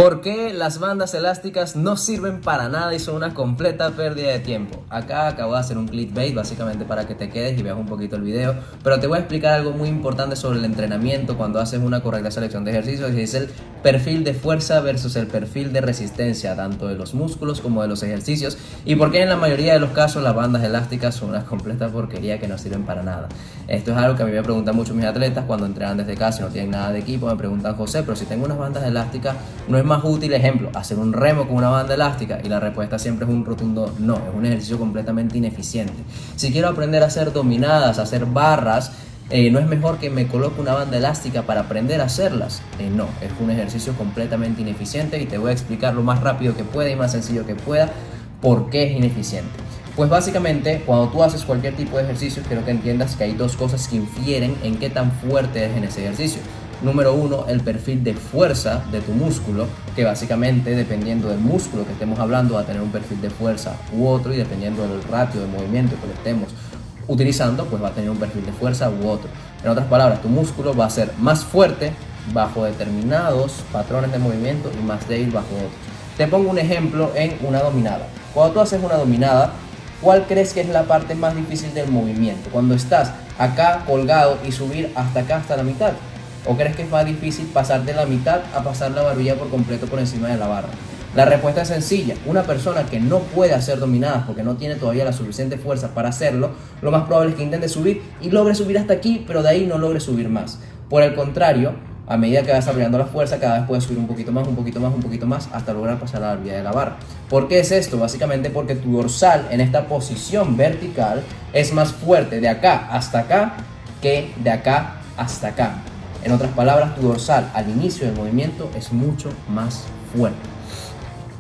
¿Por qué las bandas elásticas no sirven para nada y son una completa pérdida de tiempo? Acá acabo de hacer un clickbait básicamente para que te quedes y veas un poquito el video, pero te voy a explicar algo muy importante sobre el entrenamiento cuando haces una correcta selección de ejercicios, y es el perfil de fuerza versus el perfil de resistencia, tanto de los músculos como de los ejercicios, y por qué en la mayoría de los casos las bandas elásticas son una completa porquería que no sirven para nada. Esto es algo que a mí me preguntan mucho mis atletas cuando entrenan desde casa y no tienen nada de equipo. Me preguntan: José, pero si tengo unas bandas elásticas, ¿no es más útil, ejemplo, hacer un remo con una banda elástica? Y la respuesta siempre es un rotundo no. Es un ejercicio completamente ineficiente. Si quiero aprender a hacer dominadas, a hacer barras, ¿no es mejor que me coloque una banda elástica para aprender a hacerlas? No, es un ejercicio completamente ineficiente, y te voy a explicar lo más rápido que pueda y más sencillo que pueda por qué es ineficiente. Pues básicamente, cuando tú haces cualquier tipo de ejercicio, quiero que entiendas que hay dos cosas que infieren en qué tan fuerte es en ese ejercicio. Número uno, el perfil de fuerza de tu músculo, que básicamente, dependiendo del músculo que estemos hablando, va a tener un perfil de fuerza u otro, y dependiendo del ratio de movimiento que lo estemos utilizando, pues va a tener un perfil de fuerza u otro. En otras palabras, tu músculo va a ser más fuerte bajo determinados patrones de movimiento y más débil bajo otros. Te pongo un ejemplo en una dominada. Cuando tú haces una dominada, ¿cuál crees que es la parte más difícil del movimiento? Cuando estás acá colgado y subir hasta acá, hasta la mitad. ¿O crees que es más difícil pasar de la mitad a pasar la barbilla por completo por encima de la barra? La respuesta es sencilla. Una persona que no puede hacer dominadas porque no tiene todavía la suficiente fuerza para hacerlo, lo más probable es que intente subir y logre subir hasta aquí, pero de ahí no logre subir más. Por el contrario, a medida que vas desarrollando la fuerza, cada vez puedes subir un poquito más, un poquito más, un poquito más, hasta lograr pasar la barbilla de la barra. ¿Por qué es esto? Básicamente porque tu dorsal en esta posición vertical es más fuerte de acá hasta acá que de acá hasta acá. En otras palabras, tu dorsal al inicio del movimiento es mucho más fuerte.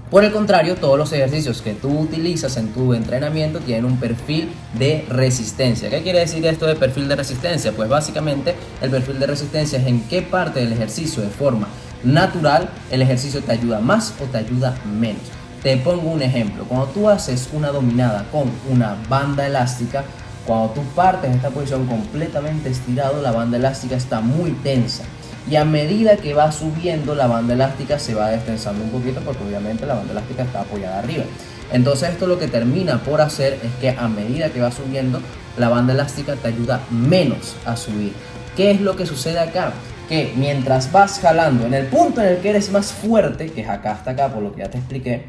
Por el contrario, todos los ejercicios que tú utilizas en tu entrenamiento tienen un perfil de resistencia. ¿Qué quiere decir esto de perfil de resistencia? Pues básicamente el perfil de resistencia es en qué parte del ejercicio de forma natural el ejercicio te ayuda más o te ayuda menos. Te pongo un ejemplo. Cuando tú haces una dominada con una banda elástica, cuando tú partes de esta posición completamente estirado, la banda elástica está muy tensa. Y a medida que va subiendo, la banda elástica se va destensando un poquito, porque obviamente la banda elástica está apoyada arriba. Entonces esto lo que termina por hacer es que a medida que va subiendo, la banda elástica te ayuda menos a subir. ¿Qué es lo que sucede acá? Que mientras vas jalando en el punto en el que eres más fuerte, que es acá hasta acá, por lo que ya te expliqué,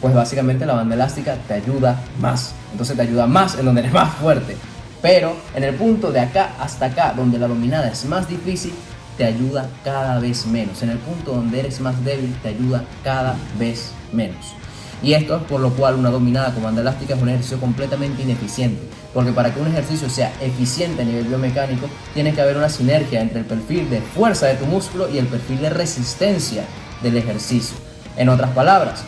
pues básicamente la banda elástica te ayuda más. Entonces te ayuda más en donde eres más fuerte. Pero en el punto de acá hasta acá, donde la dominada es más difícil, te ayuda cada vez menos. En el punto donde eres más débil, te ayuda cada vez menos. Y esto es por lo cual una dominada con banda elástica es un ejercicio completamente ineficiente. Porque para que un ejercicio sea eficiente a nivel biomecánico, tiene que haber una sinergia entre el perfil de fuerza de tu músculo y el perfil de resistencia del ejercicio. En otras palabras,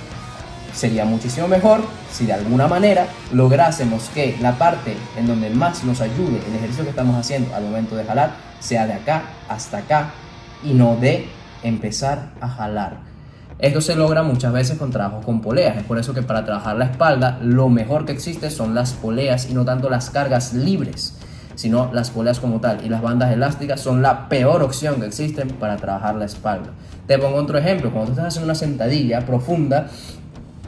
sería muchísimo mejor si de alguna manera lográsemos que la parte en donde más nos ayude el ejercicio que estamos haciendo al momento de jalar sea de acá hasta acá, y no de empezar a jalar. Esto se logra muchas veces con trabajos con poleas. Es por eso que para trabajar la espalda lo mejor que existe son las poleas, y no tanto las cargas libres, sino las poleas como tal. Y las bandas elásticas son la peor opción que existen para trabajar la espalda. Te pongo otro ejemplo. Cuando tú estás haciendo una sentadilla profunda,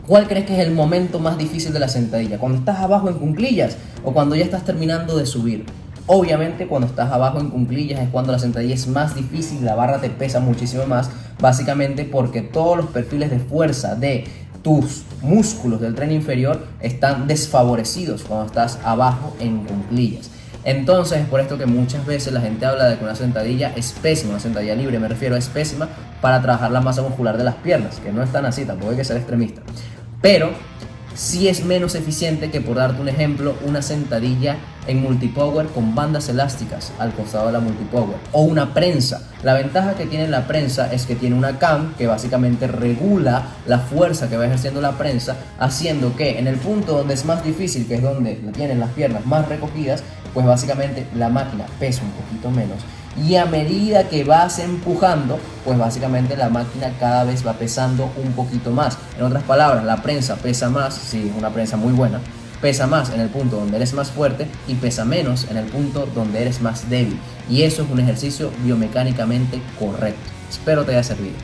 ¿cuál crees que es el momento más difícil de la sentadilla? ¿Cuando estás abajo en cuclillas o cuando ya estás terminando de subir? Obviamente cuando estás abajo en cuclillas es cuando la sentadilla es más difícil, la barra te pesa muchísimo más, básicamente porque todos los perfiles de fuerza de tus músculos del tren inferior están desfavorecidos cuando estás abajo en cuclillas. Entonces es por esto que muchas veces la gente habla de que una sentadilla es pésima, una sentadilla libre me refiero, es pésima para trabajar la masa muscular de las piernas, que no es tan así, tampoco hay que ser extremista. Pero sí es menos eficiente que, por darte un ejemplo, una sentadilla en multipower con bandas elásticas al costado de la multipower, o una prensa. La ventaja que tiene la prensa es que tiene una cam que básicamente regula la fuerza que va ejerciendo la prensa, haciendo que en el punto donde es más difícil, que es donde tienen las piernas más recogidas, pues básicamente la máquina pesa un poquito menos. Y a medida que vas empujando, pues básicamente la máquina cada vez va pesando un poquito más. En otras palabras, la prensa pesa más, si es una prensa muy buena, pesa más en el punto donde eres más fuerte y pesa menos en el punto donde eres más débil. Y eso es un ejercicio biomecánicamente correcto. Espero te haya servido.